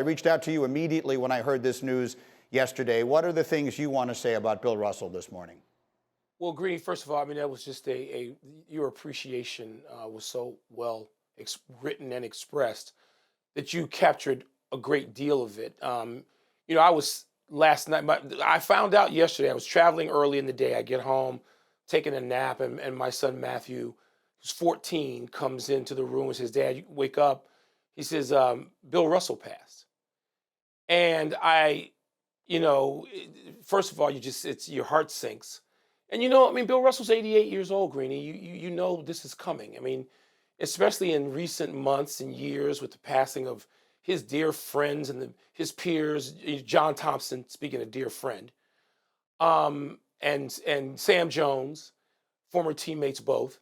I reached out to you immediately when I heard this news yesterday. What are the things you want to say about Bill Russell this morning? Well, Green, first of all, I mean, that was just your appreciation was so well written and expressed that you captured a great deal of it. I was last night, I found out yesterday, I was traveling early in the day. I get home, taking a nap, and my son Matthew, who's 14, comes into the room and says, "Dad, you wake up." He says, "Bill Russell passed." And first of all, your heart sinks. And I mean, Bill Russell's 88 years old, Greeny. You know this is coming. I mean, especially in recent months and years with the passing of his dear friends and his peers, John Thompson, speaking of dear friend, and Sam Jones, former teammates both.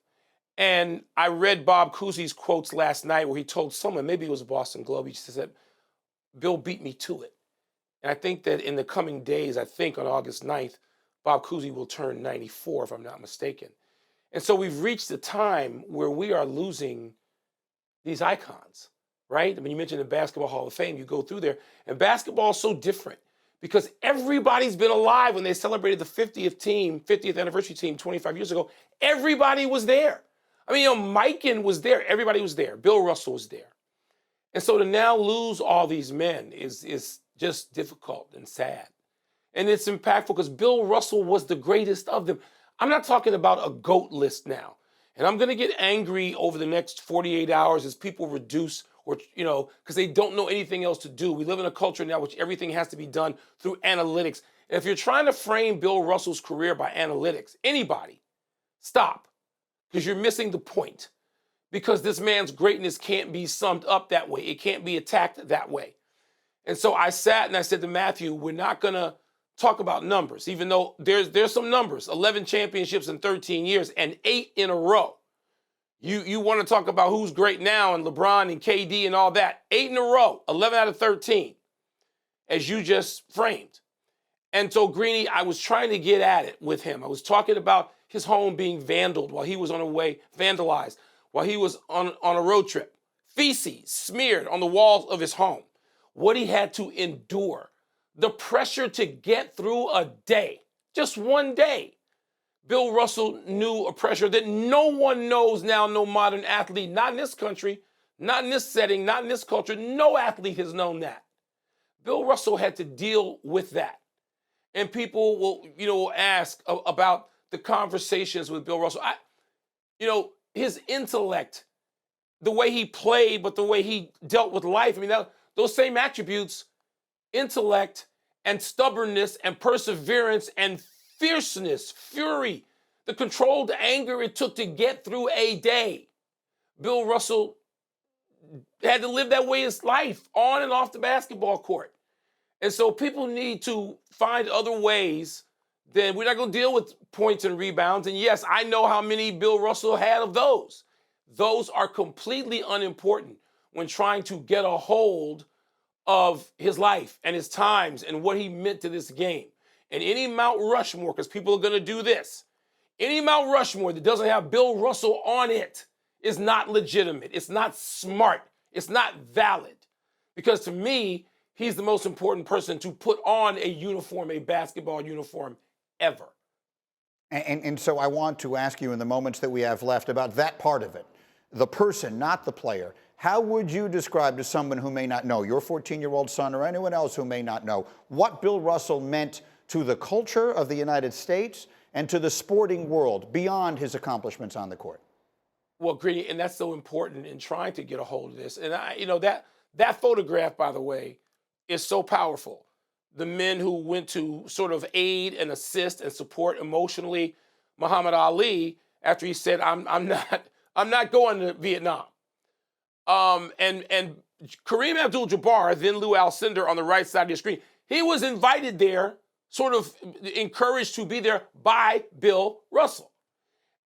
And I read Bob Cousy's quotes last night where he told someone, maybe it was a Boston Globe, he said, "Bill beat me to it." And I think that in the coming days, I think on August 9th, Bob Cousy will turn 94, if I'm not mistaken. And so we've reached a time where we are losing these icons, right? I mean, you mentioned the Basketball Hall of Fame. You go through there, and basketball is so different because everybody's been alive when they celebrated the 50th anniversary team 25 years ago. Everybody was there. I mean, Mikan was there. Everybody was there. Bill Russell was there. And so to now lose all these men is just difficult and sad. And it's impactful because Bill Russell was the greatest of them. I'm not talking about a GOAT list now. And I'm going to get angry over the next 48 hours as people reduce because they don't know anything else to do. We live in a culture now which everything has to be done through analytics. And if you're trying to frame Bill Russell's career by analytics, anybody, stop, because you're missing the point. Because this man's greatness can't be summed up that way. It can't be attacked that way. And so I sat and I said to Matthew, we're not going to talk about numbers, even though there's some numbers, 11 championships in 13 years and 8 in a row. You want to talk about who's great now and LeBron and KD and all that. 8 in a row, 11 out of 13, as you just framed. And so, Greeny, I was trying to get at it with him. I was talking about his home being vandalized while he was while he was on a road trip. Feces smeared on the walls of his home. What he had to endure. The pressure to get through a day, just one day. Bill Russell knew a pressure that no one knows now, no modern athlete, not in this country, not in this setting, not in this culture. No athlete has known that. Bill Russell had to deal with that. And people will ask about the conversations with Bill Russell. His intellect, the way he played, but the way he dealt with life. I mean, those same attributes, intellect and stubbornness and perseverance and fierceness, fury, the controlled anger it took to get through a day. Bill Russell had to live that way his life, on and off the basketball court. And so people need to find other ways. Then we're not going to deal with points and rebounds. And yes, I know how many Bill Russell had of those. Those are completely unimportant when trying to get a hold of his life and his times and what he meant to this game. And any Mount Rushmore, because people are going to do this, any Mount Rushmore that doesn't have Bill Russell on it is not legitimate. It's not smart. It's not valid. Because to me, he's the most important person to put on a uniform, a basketball uniform, ever. And so I want to ask you in the moments that we have left about that part of it, the person, not the player. How would you describe to someone who may not know, your 14-year-old son or anyone else who may not know, what Bill Russell meant to the culture of the United States and to the sporting world beyond his accomplishments on the court? Well, Greeny, and that's so important in trying to get a hold of this. And that photograph, by the way, is so powerful. The men who went to sort of aid and assist and support emotionally Muhammad Ali after he said, I'm not going to Vietnam. And Kareem Abdul-Jabbar, then Lou Alcindor on the right side of the screen, he was invited there, sort of encouraged to be there by Bill Russell.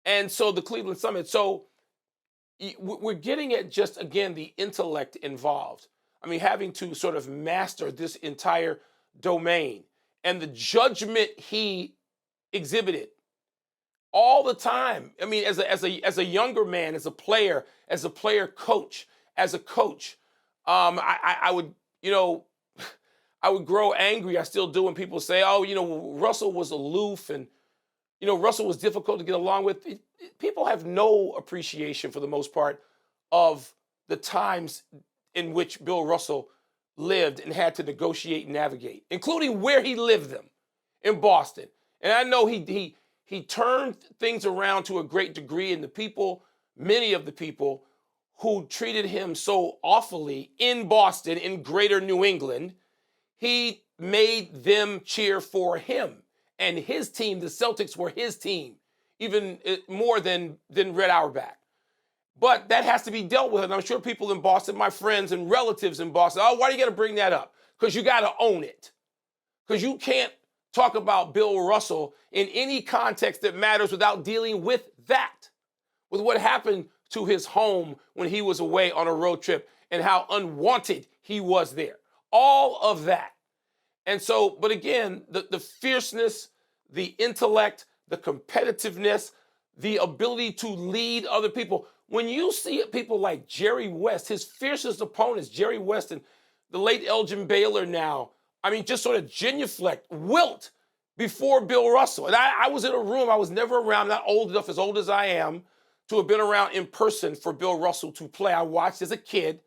And so the Cleveland Summit. So we're getting at just, again, the intellect involved. I mean, having to sort of master this entire domain and the judgment he exhibited all the time. I mean, as a younger man, as a player coach, as a coach, I would you know, I would grow angry. I still do when people say, oh, Russell was aloof and, Russell was difficult to get along with. People have no appreciation for the most part of the times in which Bill Russell lived and had to negotiate and navigate, including where he lived them in Boston. And I know he turned things around to a great degree, and many of the people who treated him so awfully in Boston, in greater New England, he made them cheer for him and his team. The Celtics were his team, even more than Red Auerbach. But that has to be dealt with. And I'm sure people in Boston, my friends and relatives in Boston, oh, why do you got to bring that up? Because you got to own it. Because you can't talk about Bill Russell in any context that matters without dealing with that, with what happened to his home when he was away on a road trip and how unwanted he was there. All of that. And so, but again, the fierceness, the intellect, the competitiveness, the ability to lead other people. When you see people like Jerry West, his fiercest opponents, Jerry West and the late Elgin Baylor now, just sort of genuflect, wilt before Bill Russell. And I was in a room, I was never around, not old enough, as old as I am, to have been around in person for Bill Russell to play. I watched as a kid.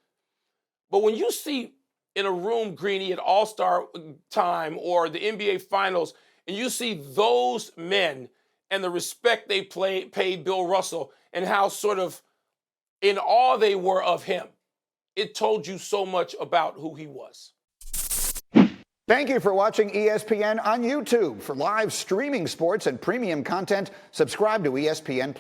But when you see in a room, Greeny, at All-Star time or the NBA Finals, and you see those men and the respect they paid Bill Russell and how sort of in awe they were of him, it told you so much about who he was. Thank you for watching ESPN on YouTube. For live streaming sports and premium content, subscribe to ESPN+.